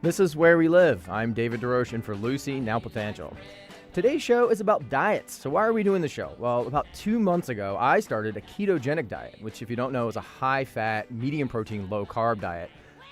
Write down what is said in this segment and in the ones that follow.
This is Where We Live. I'm David DesRoches in for Lucy, now Potential. Today's show is about diets. So why are we doing the show? Well, about 2 months ago, I started a ketogenic diet, which, if you don't know, is a high-fat, medium-protein, low-carb diet.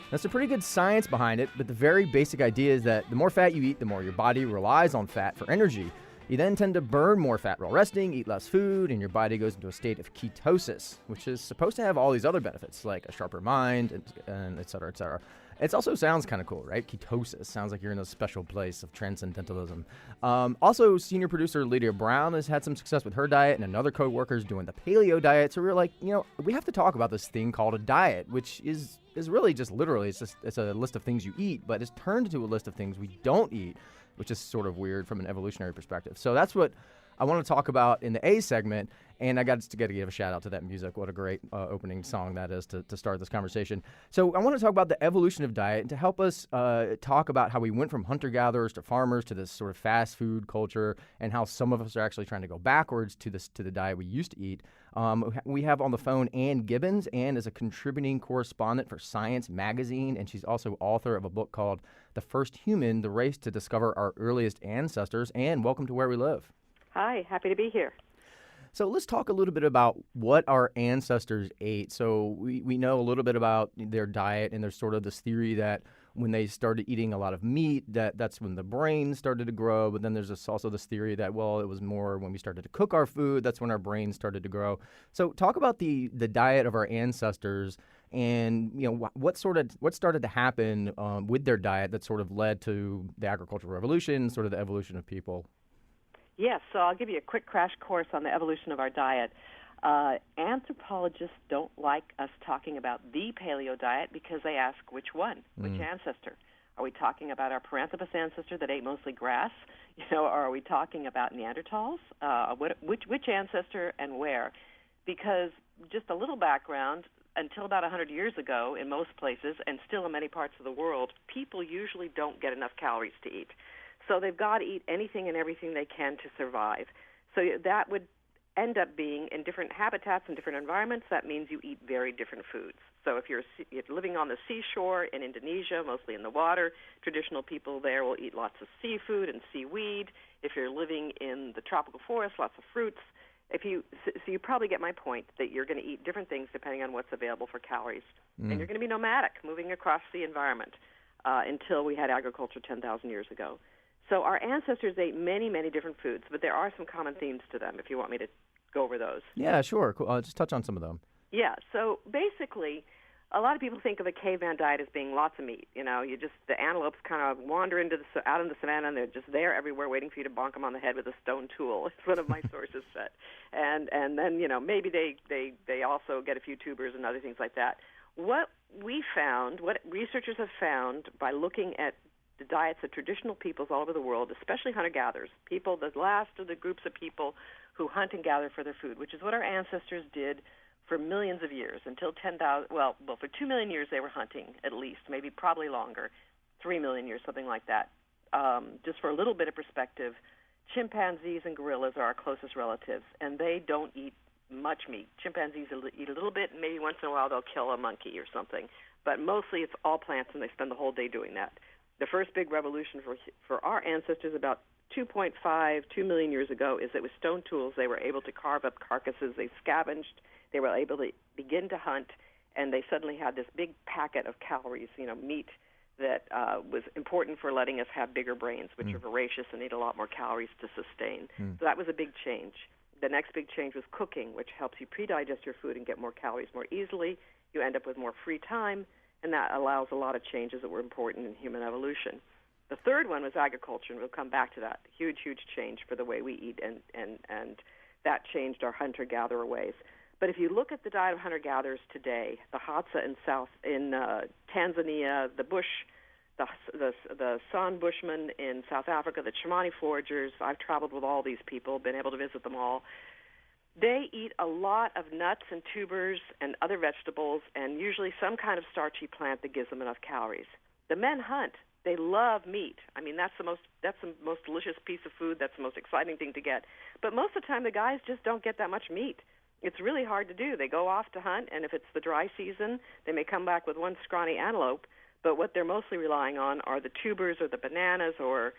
There's some pretty good science behind it, but the very basic idea is that the more fat you eat, the more your body relies on fat for energy. You then tend to burn more fat while resting, eat less food, and your body goes into a state of ketosis, which is supposed to have all these other benefits, like a sharper mind, and et cetera, et cetera. It also sounds kind of cool, right? Ketosis. Sounds like you're in a special place of transcendentalism. Also, senior producer Lydia Brown has had some success with her diet, and another co-worker is doing the paleo diet. So we were like, we have to talk about this thing called a diet, which is really just literally, it's a list of things you eat, but it's turned into a list of things we don't eat, which is sort of weird from an evolutionary perspective. So that's what I want to talk about in the A segment, and I got to give a shout out to that music. What a great opening song that is to start this conversation. So I want to talk about the evolution of diet, and to help us talk about how we went from hunter-gatherers to farmers to this sort of fast food culture, and how some of us are actually trying to go backwards to the diet we used to eat. We have on the phone Ann Gibbons. Ann is a contributing correspondent for Science Magazine, and she's also author of a book called The First Human, The Race to Discover Our Earliest Ancestors. Ann, welcome to Where We Live. Hi, happy to be here. So let's talk a little bit about what our ancestors ate. So we know a little bit about their diet, and there's sort of this theory that when they started eating a lot of meat, that's when the brain started to grow. But then there's also this theory that, well, it was more when we started to cook our food, that's when our brains started to grow. So talk about the diet of our ancestors, and what started to happen with their diet that sort of led to the agricultural revolution, sort of the evolution of people. Yes, so I'll give you a quick crash course on the evolution of our diet. Anthropologists don't like us talking about the paleo diet because they ask which one, which ancestor. Are we talking about our Paranthropus ancestor that ate mostly grass? Or are we talking about Neanderthals? Which ancestor and where? Because just a little background, until about 100 years ago in most places, and still in many parts of the world, people usually don't get enough calories to eat. So they've got to eat anything and everything they can to survive. So that would end up being in different habitats and different environments. That means you eat very different foods. So if you're living on the seashore in Indonesia, mostly in the water, traditional people there will eat lots of seafood and seaweed. If you're living in the tropical forest, lots of fruits. So you probably get my point that you're going to eat different things depending on what's available for calories. And you're going to be nomadic, moving across the environment until we had agriculture 10,000 years ago. So our ancestors ate many, many different foods, but there are some common themes to them if you want me to go over those. Yeah, sure. Cool. Just touch on some of them. Yeah, so basically, a lot of people think of a caveman diet as being lots of meat. The antelopes kind of wander out in the savannah, and they're just there everywhere waiting for you to bonk them on the head with a stone tool, as one of my sources said. And then, maybe they also get a few tubers and other things like that. What researchers have found by looking at the diets of traditional peoples all over the world, especially hunter-gatherers, people, the last of the groups of people who hunt and gather for their food, which is what our ancestors did for millions of years, until 10,000, for 2 million years they were hunting at least, maybe probably longer, 3 million years, something like that. Just for a little bit of perspective, chimpanzees and gorillas are our closest relatives, and they don't eat much meat. Chimpanzees eat a little bit, and maybe once in a while they'll kill a monkey or something, but mostly it's all plants, and they spend the whole day doing that. The first big revolution for our ancestors about 2 million years ago is that with stone tools they were able to carve up carcasses. They scavenged. They were able to begin to hunt, and they suddenly had this big packet of calories, meat that was important for letting us have bigger brains, which are voracious and need a lot more calories to sustain. So that was a big change. The next big change was cooking, which helps you pre-digest your food and get more calories more easily. You end up with more free time, and that allows a lot of changes that were important in human evolution. The third one was agriculture, and we'll come back to that. Huge, huge change for the way we eat, and that changed our hunter-gatherer ways. But if you look at the diet of hunter-gatherers today, the Hadza in Tanzania, the Bush, the San Bushmen in South Africa, the Chimani foragers, I've traveled with all these people, been able to visit them all. They eat a lot of nuts and tubers and other vegetables, and usually some kind of starchy plant that gives them enough calories. The men hunt. They love meat. I mean, that's the most delicious piece of food. That's the most exciting thing to get. But most of the time, the guys just don't get that much meat. It's really hard to do. They go off to hunt, and if it's the dry season, they may come back with one scrawny antelope. But what they're mostly relying on are the tubers or the bananas or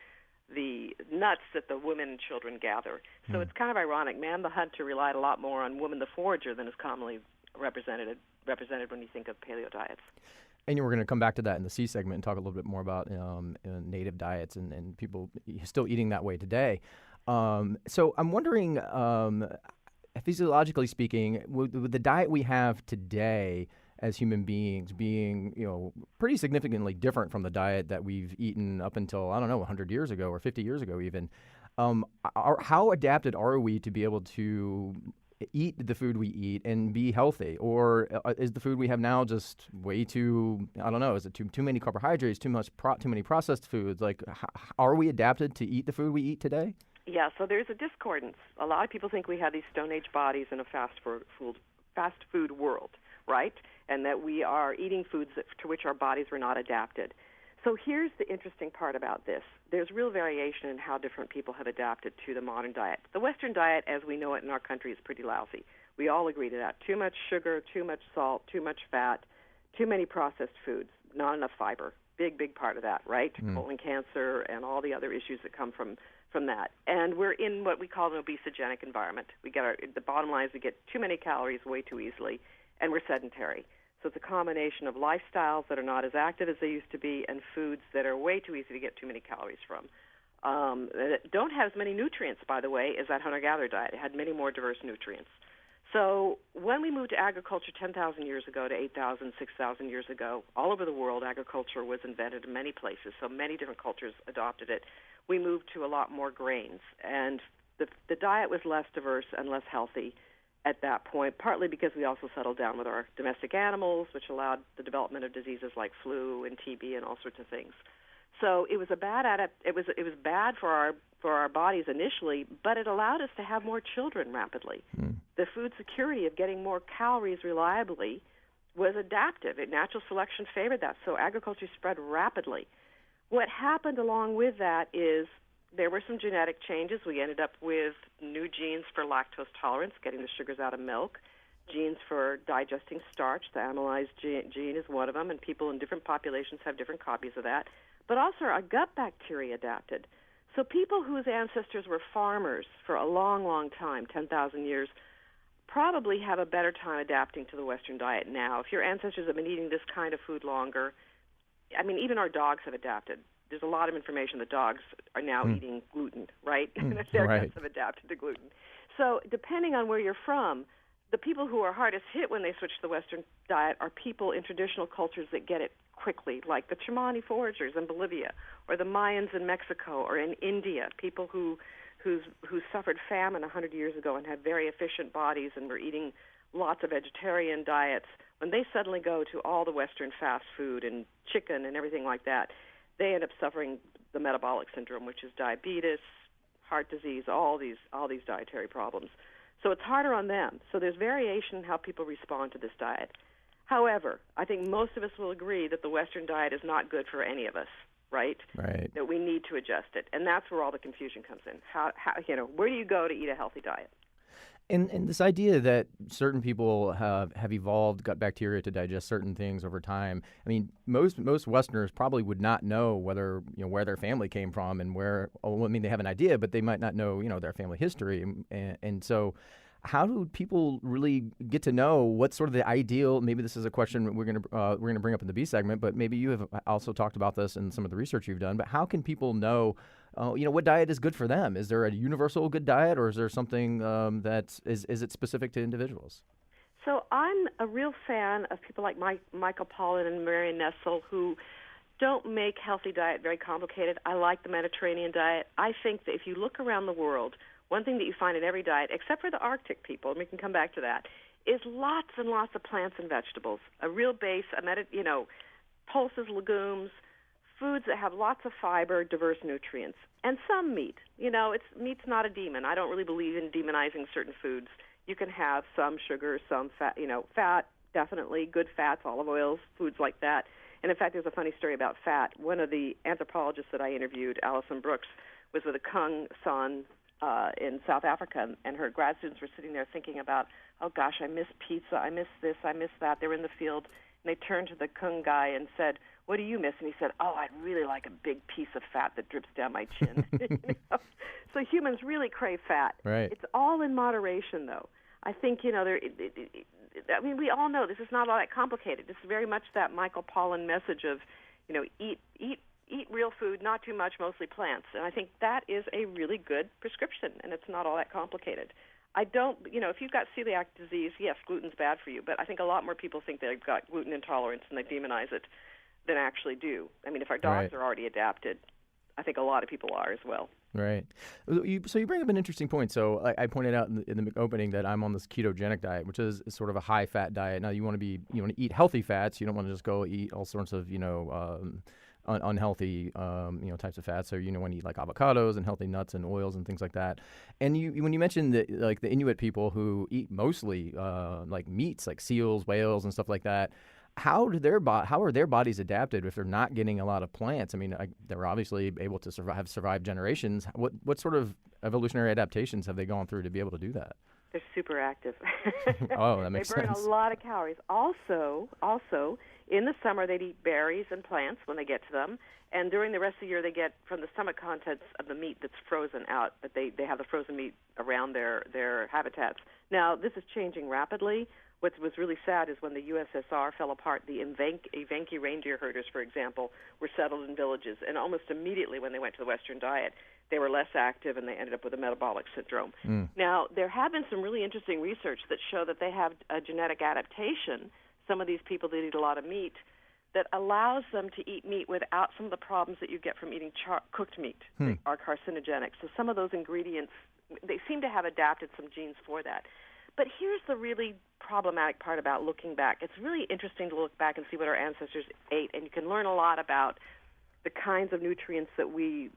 the nuts that the women and children gather. So it's kind of ironic. Man the hunter relied a lot more on woman the forager than is commonly represented when you think of paleo diets. And we're going to come back to that in the C segment and talk a little bit more about native diets and people still eating that way today. So I'm wondering, physiologically speaking, with the diet we have today as human beings being, pretty significantly different from the diet that we've eaten up until, 100 years ago or 50 years ago even, how adapted are we to be able to eat the food we eat and be healthy? Or is the food we have now just way too, is it too many carbohydrates, too many processed foods? Like, are we adapted to eat the food we eat today? Yeah, so there's a discordance. A lot of people think we have these Stone Age bodies in a fast food world, right? And that we are eating foods to which our bodies were not adapted. So here's the interesting part about this. There's real variation in how different people have adapted to the modern diet. The Western diet, as we know it in our country, is pretty lousy. We all agree to that. Too much sugar, too much salt, too much fat, too many processed foods, not enough fiber. Big part of that, right? Colon cancer and all the other issues that come from that. And we're in what we call an obesogenic environment. The bottom line is we get too many calories way too easily, and we're sedentary. So it's a combination of lifestyles that are not as active as they used to be and foods that are way too easy to get too many calories from. That don't have as many nutrients, by the way, as that hunter-gatherer diet. It had many more diverse nutrients. So when we moved to agriculture 10,000 years ago to 8,000, 6,000 years ago, all over the world, agriculture was invented in many places, so many different cultures adopted it. We moved to a lot more grains, and the diet was less diverse and less healthy at that point, partly because we also settled down with our domestic animals, which allowed the development of diseases like flu and TB and all sorts of things. So it was it was bad for our bodies initially, but it allowed us to have more children rapidly. The food security of getting more calories reliably was adaptive. Natural selection favored that, so agriculture spread rapidly. What happened along with that is there were some genetic changes. We ended up with new genes for lactose tolerance, getting the sugars out of milk, genes for digesting starch. The amylase gene is one of them, and people in different populations have different copies of that. But also our gut bacteria adapted. So people whose ancestors were farmers for a long, long time, 10,000 years, probably have a better time adapting to the Western diet now. If your ancestors have been eating this kind of food longer, even our dogs have adapted. There's a lot of information that dogs are now eating gluten, right? Their guts have adapted to gluten. So depending on where you're from, the people who are hardest hit when they switch to the Western diet are people in traditional cultures that get it quickly, like the Chamani foragers in Bolivia, or the Mayans in Mexico, or in India, people who suffered famine 100 years ago and had very efficient bodies and were eating lots of vegetarian diets. When they suddenly go to all the Western fast food and chicken and everything like that, they end up suffering the metabolic syndrome, which is diabetes, heart disease, all these dietary problems. So it's harder on them. So there's variation in how people respond to this diet. However, I think most of us will agree that the Western diet is not good for any of us, right? Right. That we need to adjust it, and that's where all the confusion comes in. How where do you go to eat a healthy diet? And this idea that certain people have evolved gut bacteria to digest certain things over time. Most Westerners probably would not know whether where their family came from and where. They have an idea, but they might not know their family history. And so, how do people really get to know what's sort of the ideal? Maybe this is a question we're gonna bring up in the B segment, but maybe you have also talked about this in some of the research you've done. But how can people know? What diet is good for them? Is there a universal good diet, or is there something is it specific to individuals? So I'm a real fan of people like Michael Pollan and Marion Nestle, who don't make healthy diet very complicated. I like the Mediterranean diet. I think that if you look around the world, one thing that you find in every diet, except for the Arctic people, and we can come back to that, is lots and lots of plants and vegetables. A real base, pulses, legumes, foods that have lots of fiber, diverse nutrients, and some meat. Meat's not a demon. I don't really believe in demonizing certain foods. You can have some sugar, some fat, fat, definitely, good fats, olive oils, foods like that. And in fact, there's a funny story about fat. One of the anthropologists that I interviewed, Alison Brooks, was with a Kung San in South Africa, and her grad students were sitting there thinking about, oh gosh, I miss pizza, I miss this, I miss that. They were in the field, And they turned to the Kung guy and said, "What do you miss?" And he said, "Oh, I'd really like a big piece of fat that drips down my chin." You know? So humans really crave fat. Right. It's all in moderation, though. I think, you know, I mean, we all know this is not all that complicated. It's very much that Michael Pollan message of, you know, eat real food, not too much, mostly plants. And I think that is a really good prescription, and it's not all that complicated. I don't, you know, if you've got celiac disease, yes, gluten's bad for you, but I think a lot more people think they've got gluten intolerance and they demonize it than actually do. I mean, if our dogs are already adapted, I think a lot of people are as well. Right. So you bring up an interesting point. So I pointed out in the opening that I'm on this ketogenic diet, which is sort of a high fat diet. Now you want to eat healthy fats. You don't want to just go eat all sorts of unhealthy types of fats. So when you eat like avocados and healthy nuts and oils and things like that. And when you mentioned that, like the Inuit people who eat mostly like meats, like seals, whales, and stuff like that. How are their bodies adapted if they're not getting a lot of plants? I mean, they're obviously able to survive generations. What sort of evolutionary adaptations have they gone through to be able to do that? They're super active. Oh, that makes sense. They burn a lot of calories. Also, in the summer they eat berries and plants when they get to them, and during the rest of the year they get from the stomach contents of the meat that's frozen out. But they have the frozen meat around their habitats. Now this is changing rapidly. What was really sad is when the USSR fell apart, the Evenki reindeer herders, for example, were settled in villages, and almost immediately when they went to the Western diet, they were less active and they ended up with a metabolic syndrome. Now, there have been some really interesting research that show that they have a genetic adaptation, some of these people that eat a lot of meat, that allows them to eat meat without some of the problems that you get from eating cooked meat that are carcinogenic. So some of those ingredients, they seem to have adapted some genes for that. But here's the really problematic part about looking back. It's really interesting to look back and see what our ancestors ate, and you can learn a lot about the kinds of nutrients that we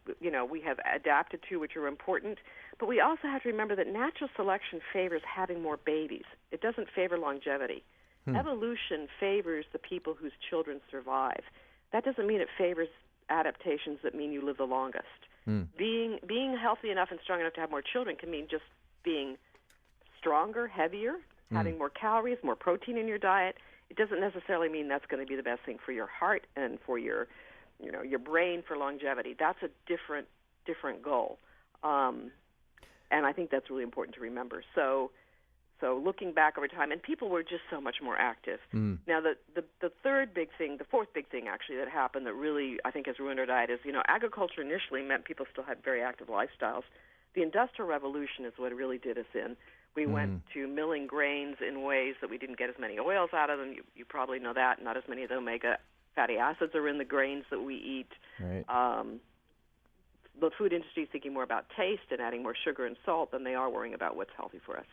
have adapted to, which are important. But we also have to remember that natural selection favors having more babies. It doesn't favor longevity. Evolution favors the people whose children survive. That doesn't mean it favors adaptations that mean you live the longest. Being healthy enough and strong enough to have more children can mean just being stronger, heavier, having more calories, more protein in your diet. It doesn't necessarily mean that's going to be the best thing for your heart and for your brain for longevity. That's a different goal, and I think that's really important to remember. So looking back over time, and people were just so much more active. Now, the fourth big thing actually that happened that really I think has ruined our diet is, agriculture initially meant people still had very active lifestyles. The Industrial Revolution is what really did us in. We went to milling grains in ways that we didn't get as many oils out of them. You probably know that. Not as many of the omega fatty acids are in the grains that we eat. Right. The food industry is thinking more about taste and adding more sugar and salt than they are worrying about what's healthy for us.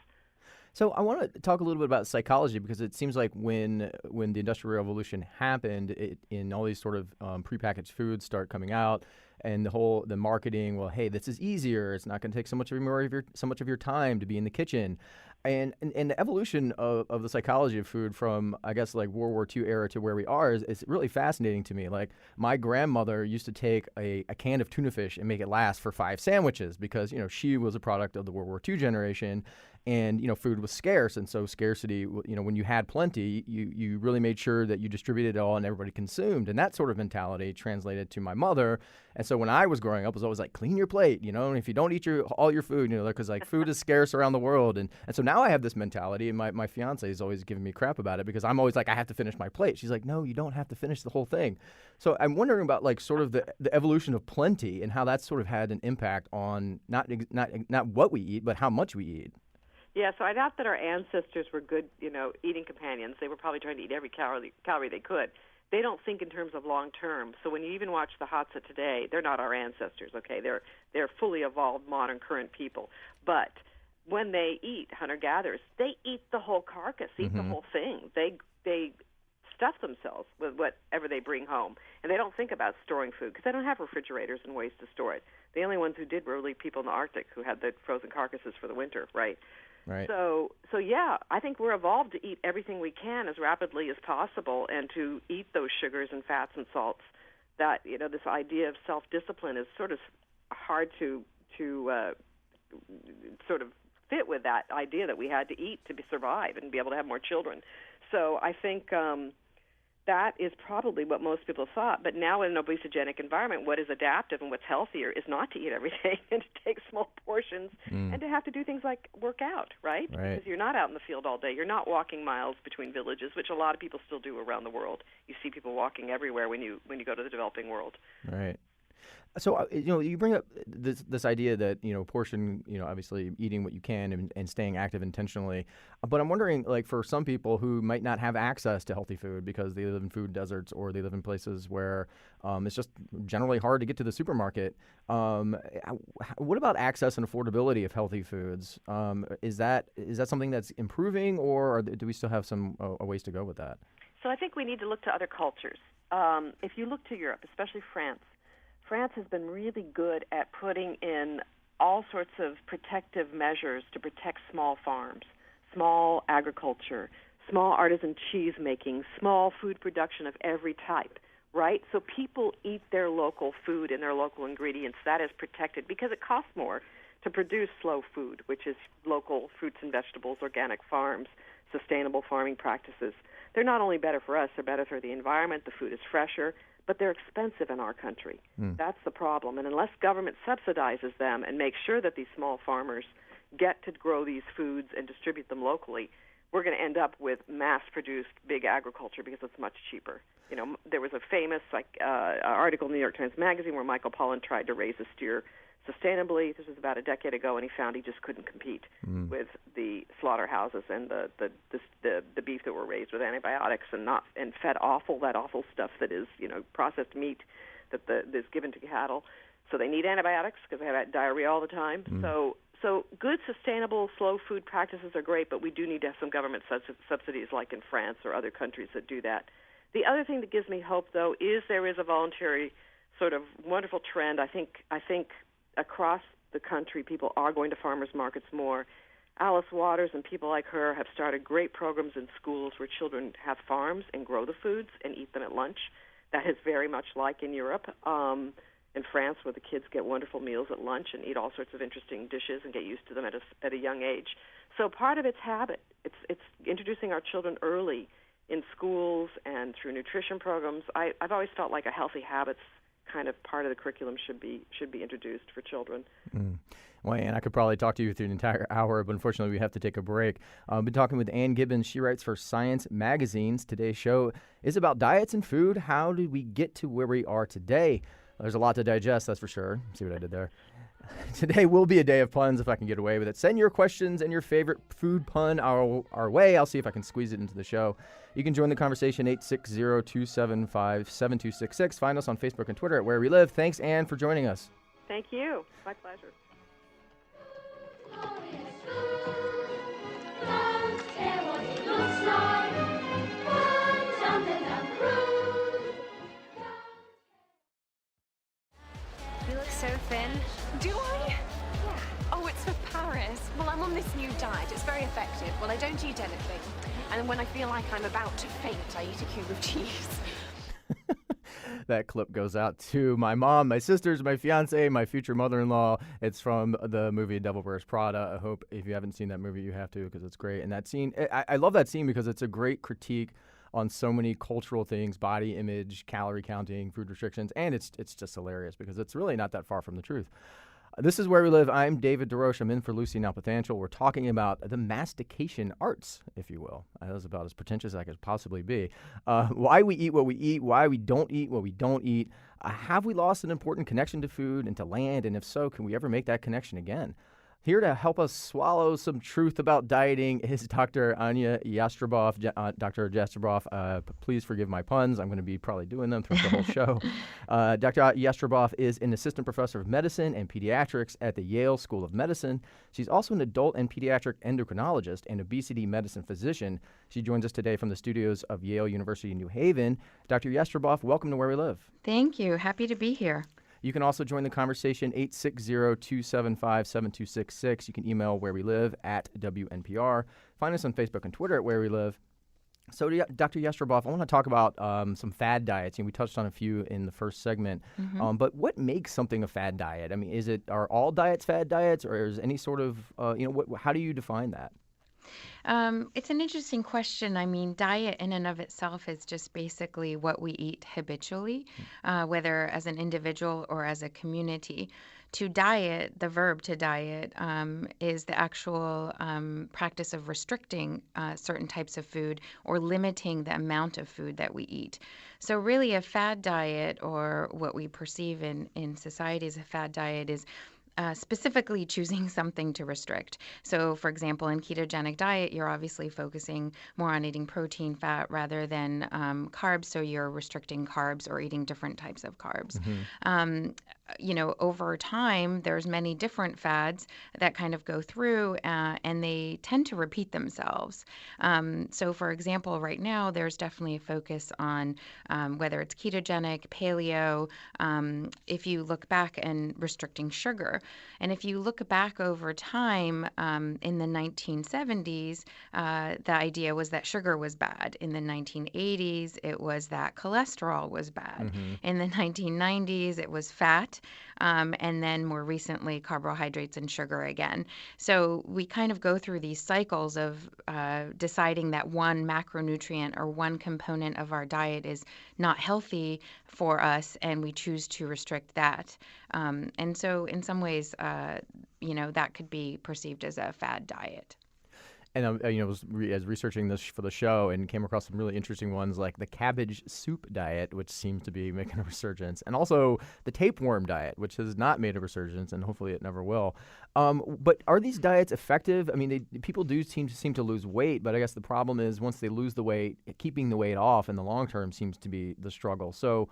So I want to talk a little bit about psychology, because it seems like when the Industrial Revolution happened, in all these sort of prepackaged foods start coming out, and the marketing, well, hey, this is easier. It's not going to take so much of your time to be in the kitchen. And the evolution of the psychology of food from, I guess, like World War II era to where we are is really fascinating to me. Like, my grandmother used to take a can of tuna fish and make it last for 5 sandwiches because, she was a product of the World War II generation, and, food was scarce. And so scarcity, when you had plenty, you really made sure that you distributed it all and everybody consumed. And that sort of mentality translated to my mother. And so when I was growing up, it was always like, clean your plate, and if you don't eat all your food, because like food is scarce around the world. And so now I have this mentality, and my fiance is always giving me crap about it because I'm always like, I have to finish my plate. She's like, no, you don't have to finish the whole thing. So I'm wondering about like sort of the evolution of plenty and how that's sort of had an impact on not what we eat, but how much we eat. Yeah, so I doubt that our ancestors were good, eating companions. They were probably trying to eat every calorie they could. They don't think in terms of long term. So when you even watch the Hadza today, they're not our ancestors, okay? They're fully evolved, modern, current people. But when they eat, hunter-gatherers, they eat the whole carcass, eat the whole thing. They stuff themselves with whatever they bring home. And they don't think about storing food because they don't have refrigerators and ways to store it. The only ones who did were really people in the Arctic who had the frozen carcasses for the winter, right? Right. So yeah, I think we're evolved to eat everything we can as rapidly as possible and to eat those sugars and fats and salts. That, this idea of self-discipline is sort of hard to sort of fit with that idea that we had to eat to survive and be able to have more children. So I think that is probably what most people thought. But now in an obesogenic environment, what is adaptive and what's healthier is not to eat everything and to take small portions and to have to do things like work out, right? Because you're not out in the field all day. You're not walking miles between villages, which a lot of people still do around the world. You see people walking everywhere when you go to the developing world. Right. So, you bring up this idea that, portion, obviously eating what you can and staying active intentionally. But I'm wondering, like, for some people who might not have access to healthy food because they live in food deserts or they live in places where it's just generally hard to get to the supermarket. What about access and affordability of healthy foods? Is that something that's improving, or do we still have some a ways to go with that? So I think we need to look to other cultures. If you look to Europe, especially France has been really good at putting in all sorts of protective measures to protect small farms, small agriculture, small artisan cheese making, small food production of every type, right? So people eat their local food and their local ingredients. That is protected because it costs more to produce slow food, which is local fruits and vegetables, organic farms, sustainable farming practices. They're not only better for us, they're better for the environment. The food is fresher, but they're expensive in our country. That's the problem. And unless government subsidizes them and makes sure that these small farmers get to grow these foods and distribute them locally, we're going to end up with mass-produced big agriculture because it's much cheaper. There was a famous article in the New York Times Magazine where Michael Pollan tried to raise a steer sustainably. This was about a decade ago, and he found he just couldn't compete with the slaughterhouses and the beef that were raised with antibiotics and fed that awful stuff that is processed meat that is given to cattle. So they need antibiotics because they have diarrhea all the time. So good, sustainable, slow food practices are great, but we do need to have some government subsidies like in France or other countries that do that. The other thing that gives me hope, though, is there is a voluntary sort of wonderful trend. I think across the country, people are going to farmers markets more. Alice Waters and people like her have started great programs in schools where children have farms and grow the foods and eat them at lunch. That is very much like in Europe, in France, where the kids get wonderful meals at lunch and eat all sorts of interesting dishes and get used to them at a young age. So part of it's habit. It's introducing our children early in schools and through nutrition programs. I've always felt like a healthy habits kind of part of the curriculum should be introduced for children. Well, Ann, I could probably talk to you through an entire hour, but unfortunately we have to take a break. I've been talking with Ann Gibbons. She writes for Science Magazines. Today's show is about diets and food. How did we get to where we are today? There's a lot to digest, that's for sure. See what I did there? Today will be a day of puns if I can get away with it. Send your questions and your favorite food pun our way. I'll see if I can squeeze it into the show. You can join the conversation, 860-275-7266. Find us on Facebook and Twitter at Where We Live. Thanks, Ann, for joining us. Thank you. My pleasure. You look so thin. Do I? Yeah. Oh, it's for Paris. Well, I'm on this new diet. It's very effective. Well, I don't eat anything. And when I feel like I'm about to faint, I eat a cube of cheese. That clip goes out to my mom, my sisters, my fiance, my future mother-in-law. It's from the movie Devil Wears Prada. I hope if you haven't seen that movie, you have to, because it's great. And that scene, I love that scene because it's a great critique on so many cultural things, body image, calorie counting, food restrictions, and it's just hilarious because it's really not that far from the truth. This is Where We Live. I'm David DesRoches. I'm in for Lucy Nalpathanchel. We're talking about the mastication arts, if you will. That was about as pretentious as I could possibly be. Why we eat what we eat, why we don't eat what we don't eat. Have we lost an important connection to food and to land? And if so, can we ever make that connection again? Here to help us swallow some truth about dieting is Dr. Anya Jastreboff. Dr. Jastreboff, please forgive my puns. I'm going to be probably doing them throughout the whole show. Dr. Jastreboff is an assistant professor of medicine and pediatrics at the Yale School of Medicine. She's also an adult and pediatric endocrinologist and obesity medicine physician. She joins us today from the studios of Yale University in New Haven. Dr. Jastreboff, welcome to Where We Live. Thank you. Happy to be here. You can also join the conversation, 860-275-7266. You can email wherewelive@WNPR. Find us on Facebook and Twitter at Where We Live. So, Dr. Jastreboff, I want to talk about some fad diets. We touched on a few in the first segment. But what makes something a fad diet? I mean, are all diets fad diets, or is any sort of, how do you define that? It's an interesting question. I mean, diet in and of itself is just basically what we eat habitually, whether as an individual or as a community. To diet, the verb to diet, is the actual practice of restricting certain types of food or limiting the amount of food that we eat. So, really, a fad diet, or what we perceive in society as a fad diet, is specifically choosing something to restrict. So, for example, in ketogenic diet, you're obviously focusing more on eating protein, fat, rather than carbs. So you're restricting carbs or eating different types of carbs. Um, over time, there's many different fads that kind of go through, and they tend to repeat themselves. So, for example, right now, there's definitely a focus on whether it's ketogenic, paleo, if you look back, and restricting sugar. And if you look back over time, in the 1970s, the idea was that sugar was bad. In the 1980s, it was that cholesterol was bad. In the 1990s, it was fat. And then more recently, carbohydrates and sugar again. So we kind of go through these cycles of deciding that one macronutrient or one component of our diet is not healthy for us, and we choose to restrict that. And so in some ways, that could be perceived as a fad diet. And was as researching this for the show, and came across some really interesting ones like the cabbage soup diet, which seems to be making a resurgence, and also the tapeworm diet, which has not made a resurgence, and hopefully it never will. But are these diets effective? I mean, people do seem to lose weight, but I guess the problem is once they lose the weight, keeping the weight off in the long term seems to be the struggle. So,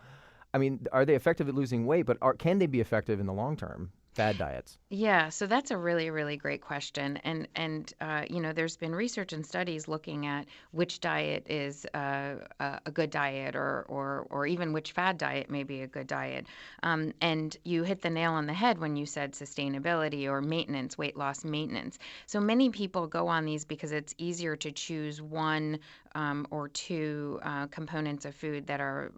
I mean, are they effective at losing weight? But can they be effective in the long term? Fad diets. Yeah, so that's a really, really great question. And there's been research and studies looking at which diet is a good diet, or even which fad diet may be a good diet. And you hit the nail on the head when you said sustainability or maintenance, weight loss maintenance. So many people go on these because it's easier to choose one or two components of food that are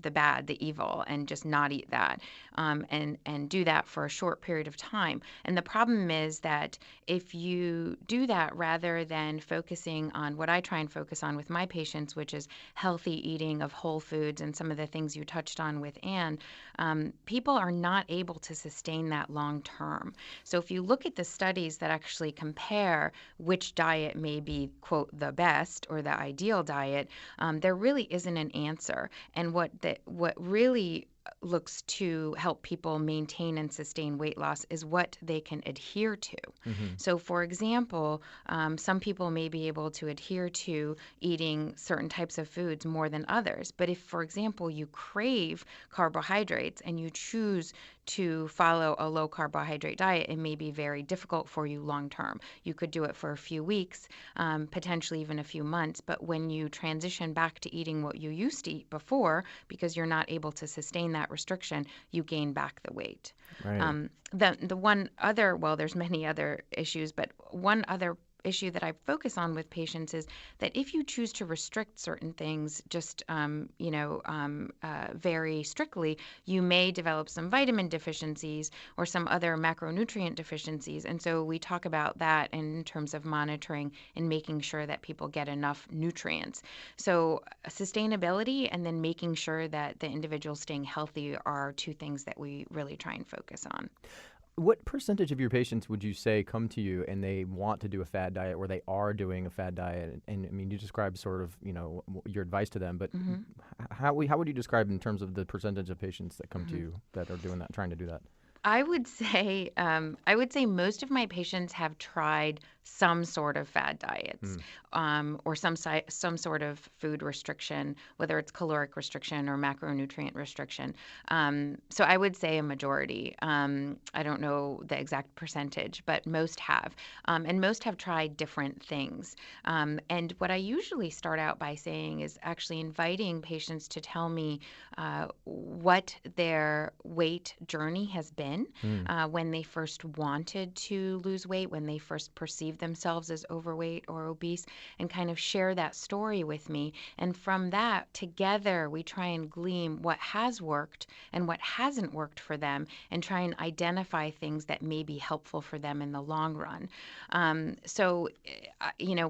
the bad, the evil, and just not eat that, and do that for a short period of time. And the problem is that if you do that rather than focusing on what I try and focus on with my patients, which is healthy eating of whole foods and some of the things you touched on with Anne, people are not able to sustain that long term. So if you look at the studies that actually compare which diet may be, quote, the best or the ideal diet, there really isn't an answer. And what really looks to help people maintain and sustain weight loss is what they can adhere to. So, for example, some people may be able to adhere to eating certain types of foods more than others. But if, for example, you crave carbohydrates and you choose to follow a low carbohydrate diet, it may be very difficult for you long term. You could do it for a few weeks, potentially even a few months, but when you transition back to eating what you used to eat before, because you're not able to sustain that restriction, you gain back the weight. Right. The one other, well, there's many other issues, but one other issue that I focus on with patients is that if you choose to restrict certain things just, very strictly, you may develop some vitamin deficiencies or some other macronutrient deficiencies. And so we talk about that in terms of monitoring and making sure that people get enough nutrients. So sustainability and then making sure that the individual staying healthy are two things that we really try and focus on. What percentage of your patients would you say come to you and they want to do a fad diet, or they are doing a fad diet? And I mean, you described sort of, your advice to them, but how would you describe in terms of the percentage of patients that come to you that are doing that, trying to do that? I would say most of my patients have tried some sort of fad diets, or some sort of food restriction, whether it's caloric restriction or macronutrient restriction. So I would say a majority. I don't know the exact percentage, but most have, and most have tried different things. And what I usually start out by saying is actually inviting patients to tell me what their weight journey has been. in when they first wanted to lose weight, when they first perceived themselves as overweight or obese, and kind of share that story with me. And from that, together, we try and glean what has worked and what hasn't worked for them, and try and identify things that may be helpful for them in the long run.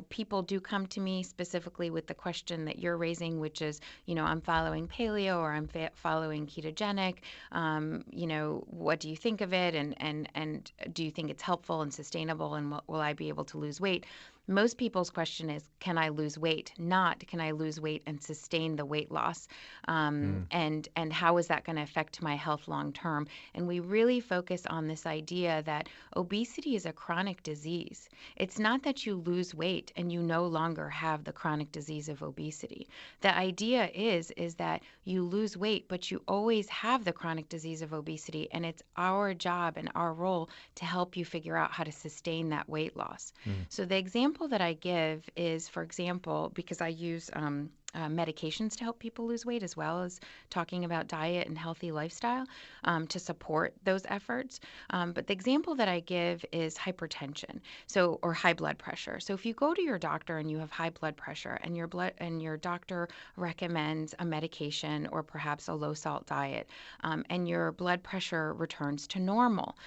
People do come to me specifically with the question that you're raising, which is, I'm following paleo or I'm following ketogenic. What do you think of it? And do you think it's helpful and sustainable? And will I be able to lose weight? Most people's question is, can I lose weight? Not, can I lose weight and sustain the weight loss? And how is that going to affect my health long term? And we really focus on this idea that obesity is a chronic disease. It's not that you lose weight and you no longer have the chronic disease of obesity. The idea is that you lose weight, but you always have the chronic disease of obesity, and it's our job and our role to help you figure out how to sustain that weight loss. So the example that I give is, for example, because I use medications to help people lose weight, as well as talking about diet and healthy lifestyle to support those efforts. But the example that I give is hypertension, or high blood pressure. So if you go to your doctor and you have high blood pressure, and your doctor recommends a medication or perhaps a low salt diet, and your blood pressure returns to normal,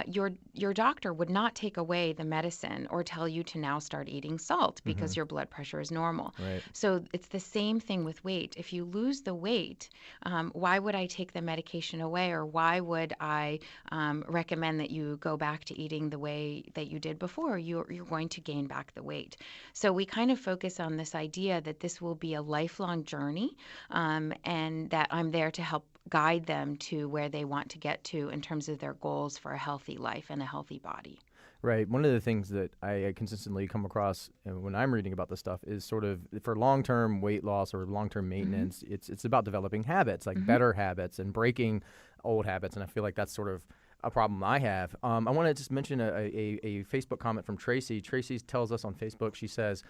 your doctor would not take away the medicine or tell you to now start eating salt because your blood pressure is normal. Right. So it's the same thing with weight. If you lose the weight, why would I take the medication away, or why would I recommend that you go back to eating the way that you did before? You're going to gain back the weight. So we kind of focus on this idea that this will be a lifelong journey, and that I'm there to help guide them to where they want to get to in terms of their goals for a healthy life and a healthy body. Right. One of the things that I consistently come across when I'm reading about this stuff is sort of for long-term weight loss or long-term maintenance, it's about developing habits, like better habits, and breaking old habits. And I feel like that's sort of a problem I have. I want to just mention a Facebook comment from Tracy. Tracy tells us on Facebook, she says,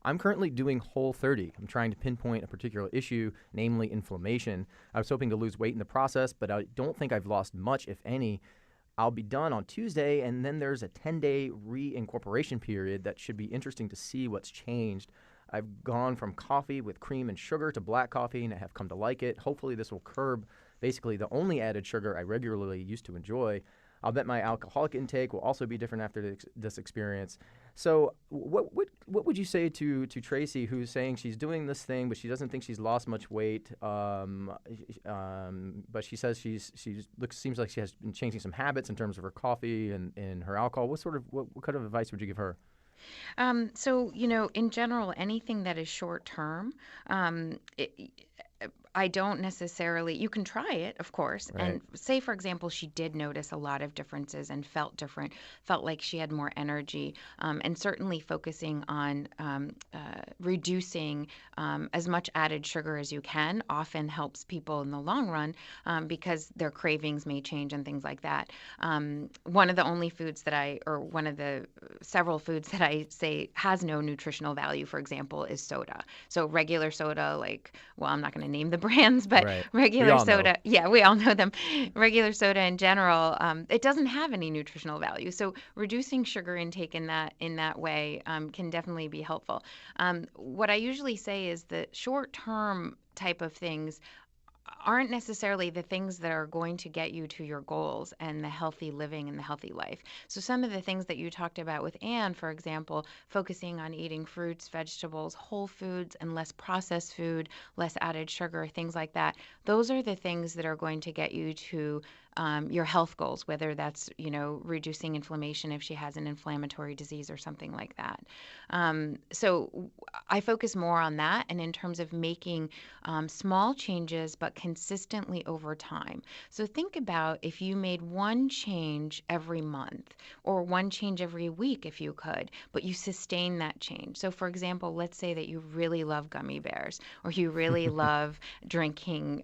I'm currently doing Whole30. I'm trying to pinpoint a particular issue, namely inflammation. I was hoping to lose weight in the process, but I don't think I've lost much, if any. I'll be done on Tuesday, and then there's a 10-day reincorporation period that should be interesting to see what's changed. I've gone from coffee with cream and sugar to black coffee, and I have come to like it. Hopefully this will curb basically the only added sugar I regularly used to enjoy. I'll bet my alcoholic intake will also be different after this experience. So what would you say to Tracy, who's saying she's doing this thing, but she doesn't think she's lost much weight, but she says seems like she has been changing some habits in terms of her coffee and her alcohol. What kind of advice would you give her? In general, anything that is short term, I don't necessarily, you can try it, of course. Right. And say, for example, she did notice a lot of differences and felt different, felt like she had more energy, and certainly focusing on reducing as much added sugar as you can often helps people in the long run, because their cravings may change and things like that. One of the several foods that I say has no nutritional value, for example, is soda. So regular soda, I'm not going to name the brands, but Right. regular We all soda, know. yeah, we all know them. Regular soda in general, it doesn't have any nutritional value. So reducing sugar intake in that way can definitely be helpful. What I usually say is that short-term type of things aren't necessarily the things that are going to get you to your goals and the healthy living and the healthy life. So some of the things that you talked about with Anne, for example, focusing on eating fruits, vegetables, whole foods, and less processed food, less added sugar, things like that, those are the things that are going to get you to your health goals, whether that's, reducing inflammation if she has an inflammatory disease or something like that. So I focus more on that, and in terms of making small changes but consistently over time. So think about if you made one change every month or one change every week if you could, but you sustain that change. So for example, let's say that you really love gummy bears, or you really love drinking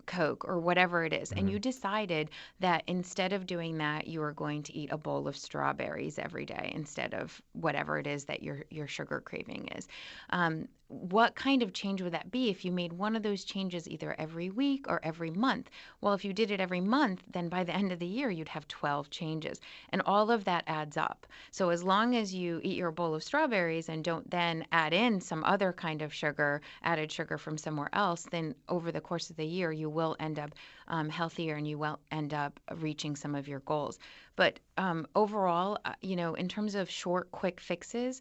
Coke, or whatever it is, and you decided decided that instead of doing that, you are going to eat a bowl of strawberries every day instead of whatever it is that your sugar craving is. What kind of change would that be if you made one of those changes either every week or every month? Well, if you did it every month, then by the end of the year, you'd have 12 changes. And all of that adds up. So as long as you eat your bowl of strawberries and don't then add in some other kind of sugar, added sugar from somewhere else, then over the course of the year, you will end up healthier and you will end up reaching some of your goals. But overall, in terms of short, quick fixes,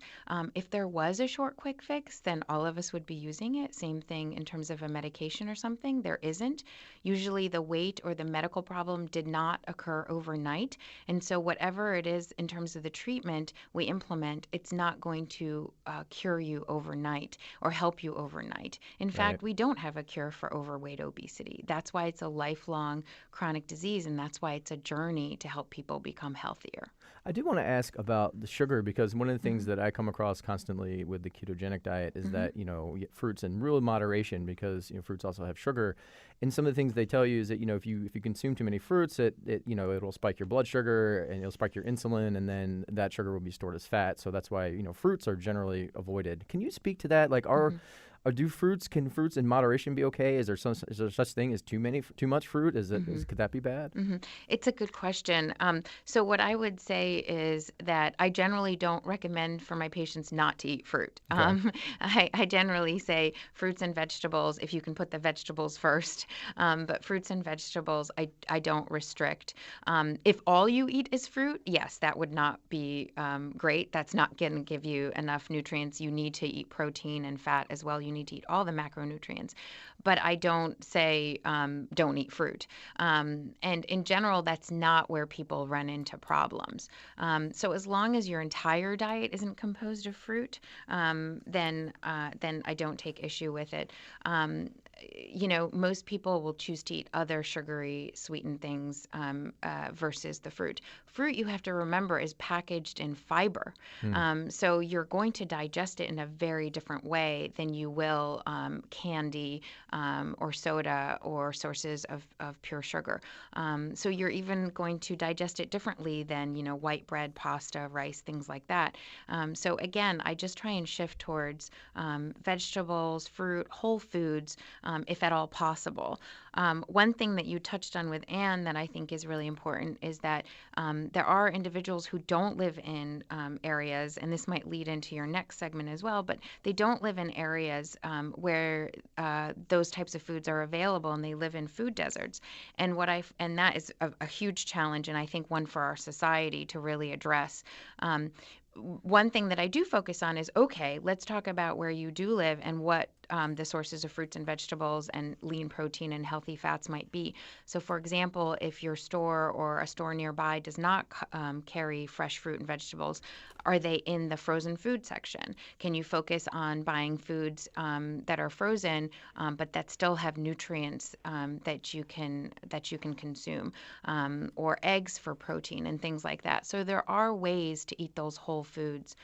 if there was a short, quick fix, then all of us would be using it. Same thing in terms of a medication or something. There isn't. Usually the weight or the medical problem did not occur overnight. And so whatever it is in terms of the treatment we implement, it's not going to cure you overnight or help you overnight. In fact, we don't have a cure for overweight obesity. That's why it's a lifelong chronic disease, and that's why it's a journey to help people become healthier. I do want to ask about the sugar, because one of the things that I come across constantly with the ketogenic diet is that, you get fruits in real moderation, because, fruits also have sugar. And some of the things they tell you is that, if you consume too many fruits, it'll spike your blood sugar and it'll spike your insulin, and then that sugar will be stored as fat. So that's why, fruits are generally avoided. Can you speak to that? Like, can fruits in moderation be okay? Is there such thing as too much fruit? Could that be bad? It's a good question. So what I would say is that I generally don't recommend for my patients not to eat fruit. Okay. I generally say fruits and vegetables, if you can put the vegetables first, but fruits and vegetables, I don't restrict. If all you eat is fruit, yes, that would not be great. That's not going to give you enough nutrients. You need to eat protein and fat as well. You need to eat all the macronutrients. But I don't say don't eat fruit. And in general, that's not where people run into problems. So as long as your entire diet isn't composed of fruit, then I don't take issue with it. Most people will choose to eat other sugary sweetened things versus the fruit. Fruit, you have to remember, is packaged in fiber. So you're going to digest it in a very different way than you will candy or soda or sources of pure sugar. So you're even going to digest it differently than, white bread, pasta, rice, things like that. So again, I just try and shift towards vegetables, fruit, whole foods, if at all possible. One thing that you touched on with Anne that I think is really important is that there are individuals who don't live in areas, and this might lead into your next segment as well, but they don't live in areas where those types of foods are available, and they live in food deserts. And that is a huge challenge, and I think one for our society to really address. One thing that I do focus on is, okay, let's talk about where you do live and what the sources of fruits and vegetables and lean protein and healthy fats might be. So, for example, if your store or a store nearby does not carry fresh fruit and vegetables, are they in the frozen food section? Can you focus on buying foods that are frozen but that still have nutrients that you can consume, or eggs for protein and things like that? So there are ways to eat those whole foods,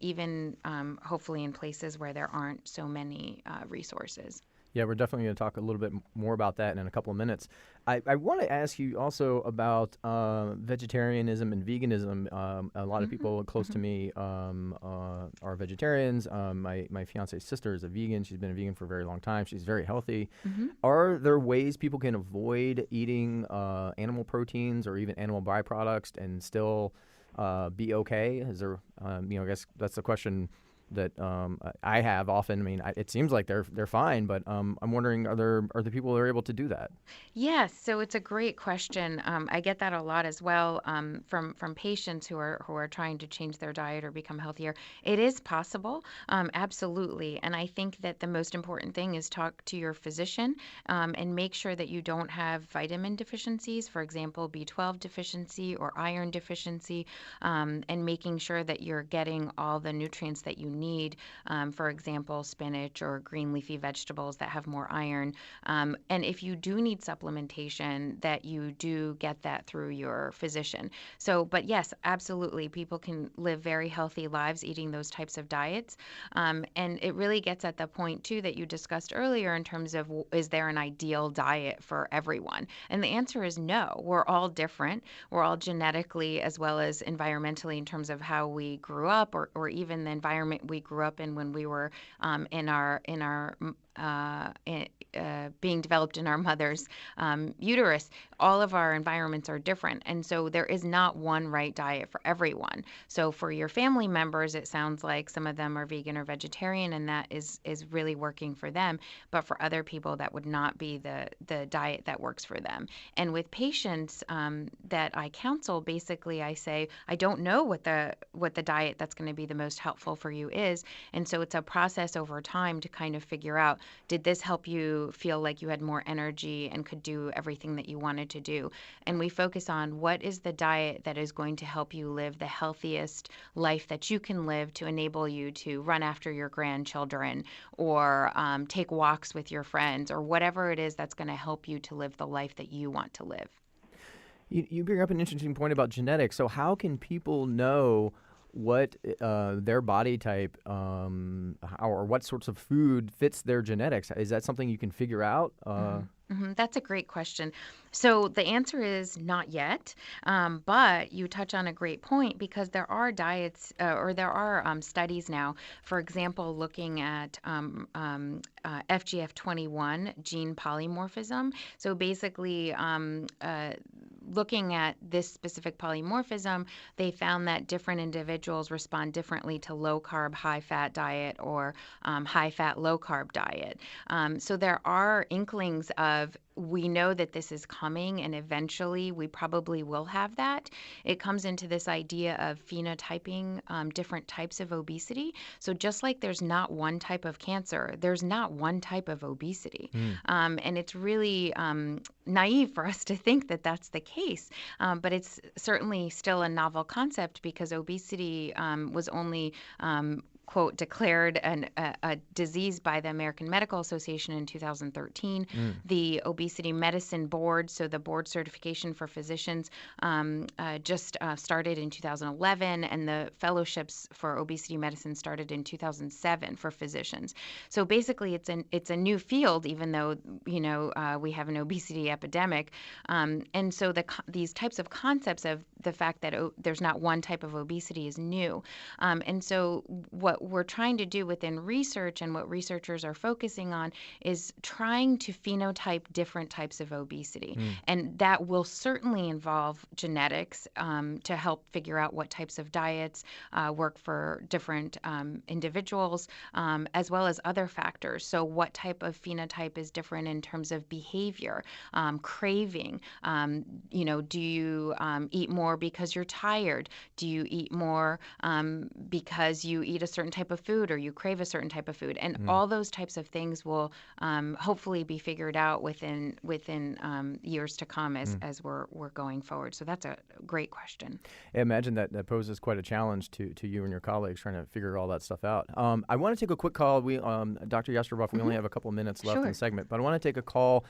even hopefully in places where there aren't so many resources. Yeah, we're definitely going to talk a little bit more about that in a couple of minutes. I want to ask you also about vegetarianism and veganism. A lot of people close to me are vegetarians. My fiance's sister is a vegan. She's been a vegan for a very long time. She's very healthy. Are there ways people can avoid eating animal proteins or even animal byproducts and still be okay? Is there, I guess that's the question that I have often. I mean, it seems like they're fine, but I'm wondering, are there people that are able to do that? Yes, so it's a great question. I get that a lot as well from patients who are trying to change their diet or become healthier. It is possible, absolutely. And I think that the most important thing is talk to your physician and make sure that you don't have vitamin deficiencies, for example, B12 deficiency or iron deficiency, and making sure that you're getting all the nutrients that you need. For example, spinach or green leafy vegetables that have more iron. And if you do need supplementation, that you do get that through your physician. So, but yes, absolutely, people can live very healthy lives eating those types of diets. And it really gets at the point, too, that you discussed earlier in terms of is there an ideal diet for everyone? And the answer is no. We're all different. We're all genetically as well as environmentally in terms of how we grew up, or even the environment we grew up in when we were being developed in our mother's uterus. All of our environments are different. And so there is not one right diet for everyone. So for your family members, it sounds like some of them are vegan or vegetarian, and that is really working for them. But for other people, that would not be the diet that works for them. And with patients that I counsel, basically I say, I don't know what the diet that's going to be the most helpful for you is. And so it's a process over time to kind of figure out, did this help you feel like you had more energy and could do everything that you wanted to do? And we focus on what is the diet that is going to help you live the healthiest life that you can live to enable you to run after your grandchildren or take walks with your friends or whatever it is that's going to help you to live the life that you want to live. You bring up an interesting point about genetics. So how can people know what their body type or what sorts of food fits their genetics? Is that something you can figure out? That's a great question. So the answer is not yet, but you touch on a great point because there are diets or there are studies now, for example, looking at FGF21 gene polymorphism. So basically, looking at this specific polymorphism, they found that different individuals respond differently to low-carb, high-fat diet or high-fat, low-carb diet. So there are inklings of we know that this is coming and eventually we probably will have that. It comes into this idea of phenotyping different types of obesity. So just like there's not one type of cancer, there's not one type of obesity. And it's really naive for us to think that that's the case. But it's certainly still a novel concept because obesity was only quote, declared a disease by the American Medical Association in 2013. The Obesity Medicine Board, so the board certification for physicians, just started in 2011, and the fellowships for obesity medicine started in 2007 for physicians. So basically, it's a new field, even though we have an obesity epidemic. And so these types of concepts of the fact that there's not one type of obesity is new. And so what we're trying to do within research and what researchers are focusing on is trying to phenotype different types of obesity. And that will certainly involve genetics to help figure out what types of diets work for different individuals, as well as other factors. So what type of phenotype is different in terms of behavior, craving? Do you eat more because you're tired? Do you eat more because you eat a certain type of food or you crave a certain type of food? And all those types of things will hopefully be figured out within years to come as we're going forward. So that's a great question. I imagine that poses quite a challenge to you and your colleagues trying to figure all that stuff out. I want to take a quick call. Dr. Yastreboff, we only have a couple minutes left in the segment, but I want to take a call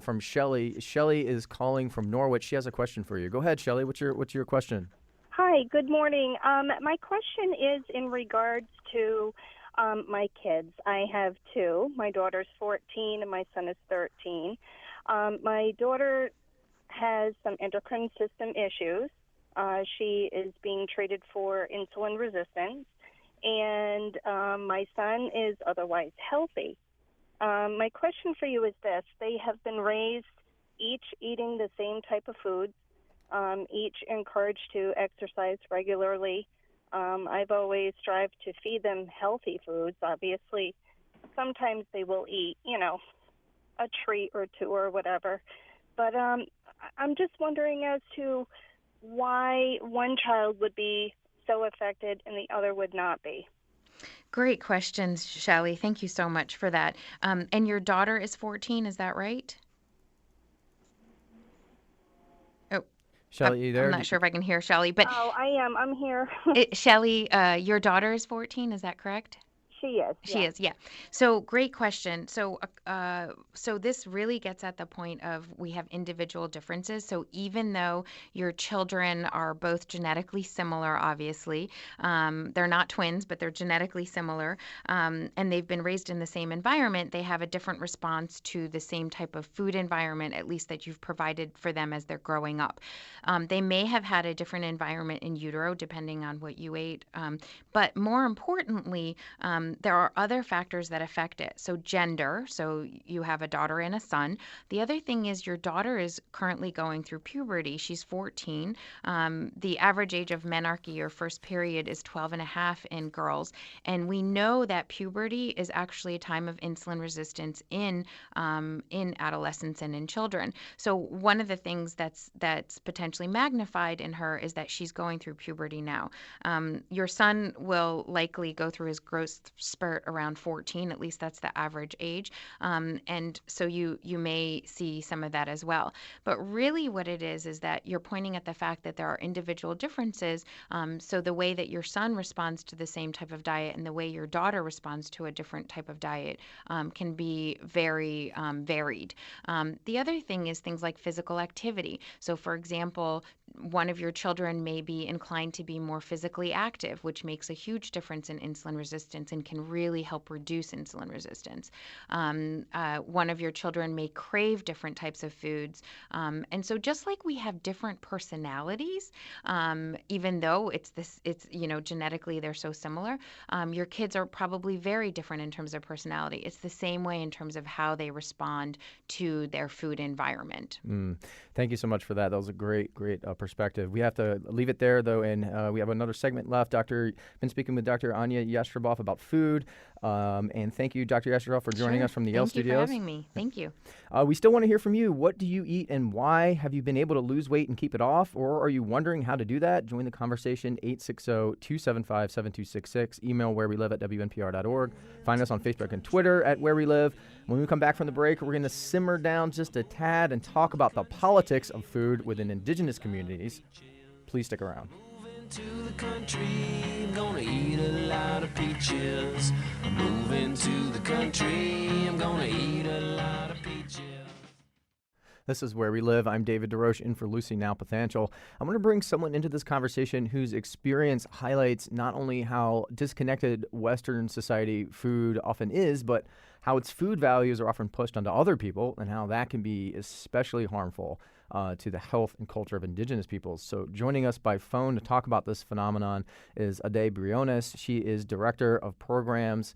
from Shelley. Shelley is calling from Norwich. She has a question for you. Go ahead, Shelley. What's your question? Hi, good morning. My question is in regards to my kids. I have two. My daughter's 14 and my son is 13. My daughter has some endocrine system issues. She is being treated for insulin resistance, and my son is otherwise healthy. My question for you is this. They have been raised each eating the same type of foods, each encouraged to exercise regularly. I've always strived to feed them healthy foods. Obviously, sometimes they will eat, a treat or two or whatever. But I'm just wondering as to why one child would be so affected and the other would not be. Great questions, Shelley. Thank you so much for that. And your daughter is 14, is that right? Shelley, you there? I'm not sure if I can hear Shelly, but Oh, I am. I'm here. Shelly, your daughter is 14, is that correct? She is. She Yeah. is, yeah. So great question. So this really gets at the point of we have individual differences. So even though your children are both genetically similar, obviously, they're not twins, but they're genetically similar, and they've been raised in the same environment, they have a different response to the same type of food environment, at least that you've provided for them as they're growing up. They may have had a different environment in utero, depending on what you ate. But more importantly, there are other factors that affect it. So gender, so you have a daughter and a son. The other thing is your daughter is currently going through puberty. She's 14. The average age of menarche or first period is 12 and a half in girls. And we know that puberty is actually a time of insulin resistance in adolescents and in children. So one of the things that's potentially magnified in her is that she's going through puberty now. Your son will likely go through his growth spurt around 14, at least that's the average age. And so you may see some of that as well. But really what it is that you're pointing at the fact that there are individual differences. So the way that your son responds to the same type of diet and the way your daughter responds to a different type of diet can be very varied. The other thing is things like physical activity. So for example, one of your children may be inclined to be more physically active, which makes a huge difference in insulin resistance and can really help reduce insulin resistance. One of your children may crave different types of foods. And so just like we have different personalities, even though it's genetically they're so similar, your kids are probably very different in terms of personality. It's the same way in terms of how they respond to their food environment. Thank you so much for that. That was a great perspective. We have to leave it there, though, and we have another segment left. Been speaking with Dr. Anya Yastrzeboff about food, and thank you, Dr. Yastrzeboff, for joining us from the Yale Studios. Thank you for having me. Thank you. We still want to hear from you. What do you eat and why? Have you been able to lose weight and keep it off, or are you wondering how to do that? Join the conversation, 860-275-7266. Email wherewelive@wnpr.org. Find us on Facebook and Twitter at Where We Live. When we come back from the break, we're going to simmer down just a tad and talk about the politics of food within indigenous communities. Please stick around. To the country, I'm gonna eat a lot of peaches. I'm moving to the country, I'm gonna eat a lot of peaches. This is Where We Live. I'm David DesRoches, in for Lucy Nalpathanchel. I'm going to bring someone into this conversation whose experience highlights not only how disconnected Western society food often is, but how its food values are often pushed onto other people and how that can be especially harmful to the health and culture of indigenous peoples. So joining us by phone to talk about this phenomenon is Ade Briones. She is Director of Programs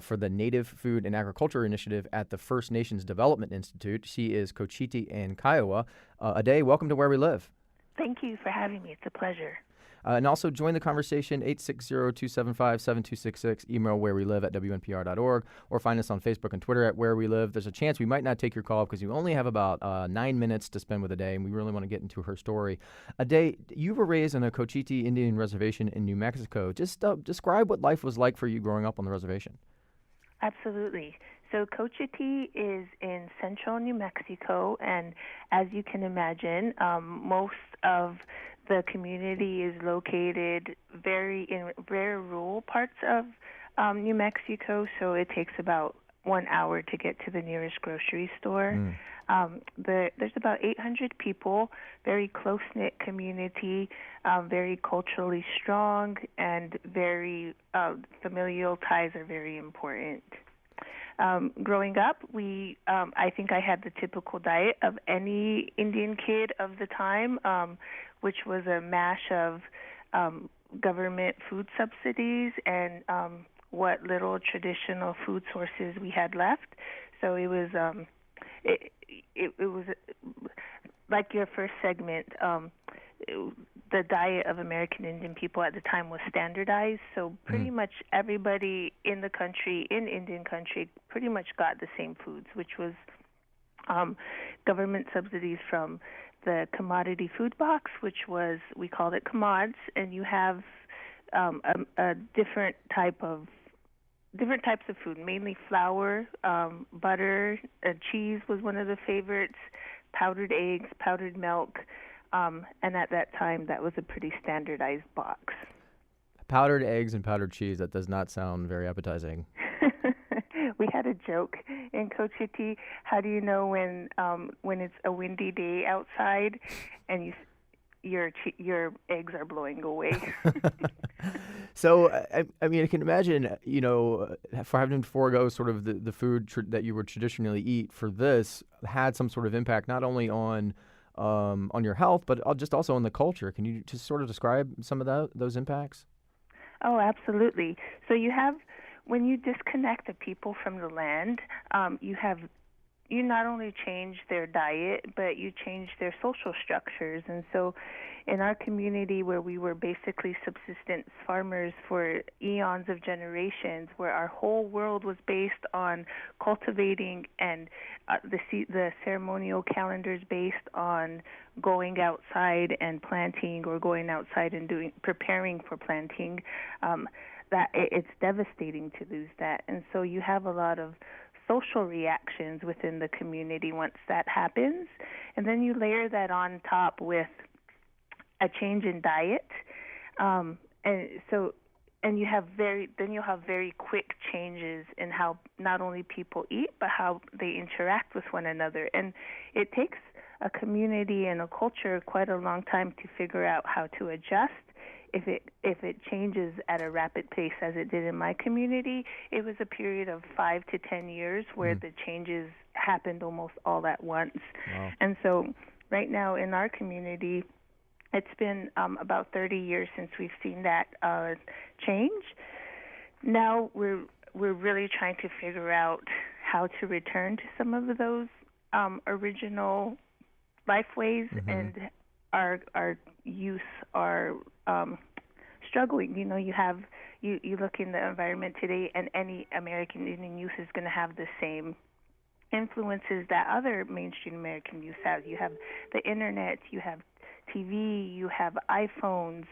for the Native Food and Agriculture Initiative at the First Nations Development Institute. She is Cochiti and Kiowa. Ade, welcome to Where We Live. Thank you for having me. It's a pleasure. And also join the conversation, 860-275-7266, email wherewelive@wnpr.org, or find us on Facebook and Twitter at Where We Live. There's a chance we might not take your call because you only have about 9 minutes to spend with Ade, and we really want to get into her story. Ade, you were raised on a Cochiti Indian reservation in New Mexico. Just describe what life was like for you growing up on the reservation. Absolutely. So Cochiti is in central New Mexico, and as you can imagine, most of the community is located in very rural parts of New Mexico, so it takes about 1 hour to get to the nearest grocery store. There's about 800 people, very close-knit community, very culturally strong, and very familial ties are very important. Growing up, I think I had the typical diet of any Indian kid of the time, which was a mash of government food subsidies and what little traditional food sources we had left. So it was it was like your first segment. The diet of American Indian people at the time was standardized, so pretty much everybody in the country, in Indian country, pretty much got the same foods, which was government subsidies from the commodity food box, which was, we called it commods, and you have a different types of food, mainly flour, butter, cheese was one of the favorites, powdered eggs, powdered milk, And at that time, that was a pretty standardized box. Powdered eggs and powdered cheese. That does not sound very appetizing. We had a joke in Cochiti. How do you know when it's a windy day outside and your eggs are blowing away? So, I mean, I can imagine, for having to forego sort of the food that you would traditionally eat for this had some sort of impact not only on your health, but just also on the culture. Can you just sort of describe some of those impacts? Oh, absolutely. So when you disconnect the people from the land, you not only change their diet, but you change their social structures. And so in our community where we were basically subsistence farmers for eons of generations, where our whole world was based on cultivating and the ceremonial calendars based on going outside and planting or going outside and preparing for planting, that it's devastating to lose that. And so you have a lot of social reactions within the community once that happens, and then you layer that on top with a change in diet, and you'll have very quick changes in how not only people eat but how they interact with one another. And it takes a community and a culture quite a long time to figure out how to adjust. If it changes at a rapid pace as it did in my community, it was a period of 5 to 10 years where the changes happened almost all at once. Wow. And so right now in our community, it's been about 30 years since we've seen that change. Now we're really trying to figure out how to return to some of those original lifeways, and our youth are struggling. You look in the environment today, and any American Indian youth is going to have the same influences that other mainstream American youth have. You have the internet, you have TV, you have iPhones,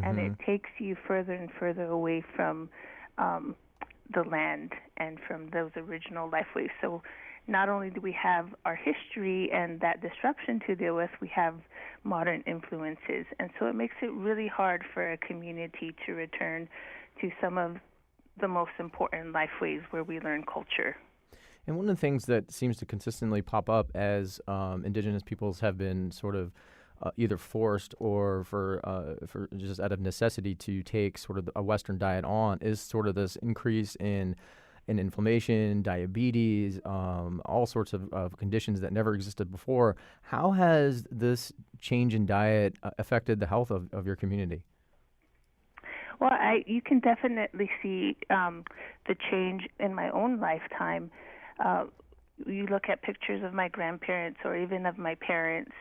and it takes you further and further away from the land and from those original lifeways. So not only do we have our history and that disruption to deal with, we have modern influences. And so it makes it really hard for a community to return to some of the most important lifeways where we learn culture. And one of the things that seems to consistently pop up as indigenous peoples have been sort of either forced or for just out of necessity to take sort of a Western diet on is sort of this increase in inflammation, diabetes, all sorts of conditions that never existed before. How has this change in diet affected the health of your community? Well, you can definitely see the change in my own lifetime. You look at pictures of my grandparents or even of my parents,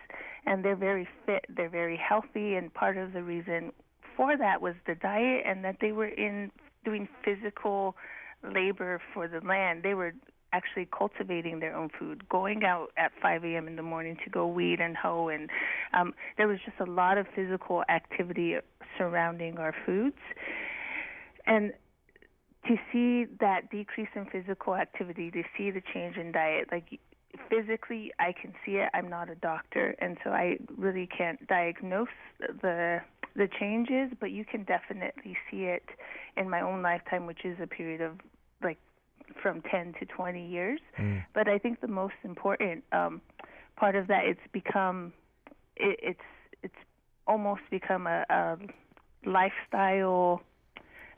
and they're very fit, they're very healthy, and part of the reason for that was the diet and that they were doing physical labor for the land. They were actually cultivating their own food, going out at 5 a.m. in the morning to go weed and hoe, and there was just a lot of physical activity surrounding our foods. And to see that decrease in physical activity, to see the change in diet, like physically I can see it. I'm not a doctor, and so I really can't diagnose the changes, but you can definitely see it in my own lifetime, which is a period of like from 10 to 20 years. But I think the most important part of that, it's almost become a lifestyle,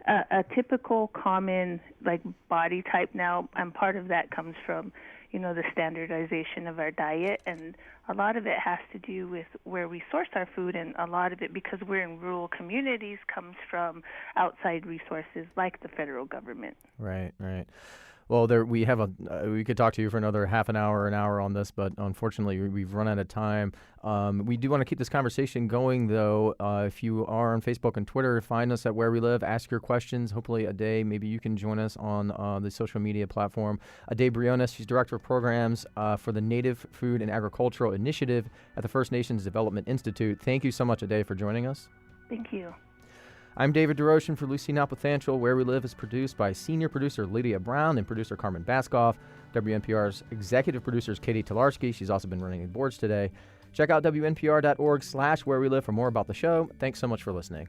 a typical common like body type now, and part of that comes from the standardization of our diet, and a lot of it has to do with where we source our food, and a lot of it, because we're in rural communities, comes from outside resources like the federal government. Right. Well, we could talk to you for another half an hour on this, but unfortunately we've run out of time. We do want to keep this conversation going, though. If you are on Facebook and Twitter, find us at Where We Live. Ask your questions. Hopefully a day, maybe you can join us on the social media platform. Ade Briones, she's Director of Programs for the Native Food and Agricultural Initiative at the First Nations Development Institute. Thank you so much, Ade, for joining us. Thank you. I'm David DesRoches for Lucy Nalpathanchel. Where We Live is produced by senior producer Lydia Brown and producer Carmen Baskoff. WNPR's executive producer is Katie Tolarski. She's also been running the boards today. Check out WNPR.org/where we live for more about the show. Thanks so much for listening.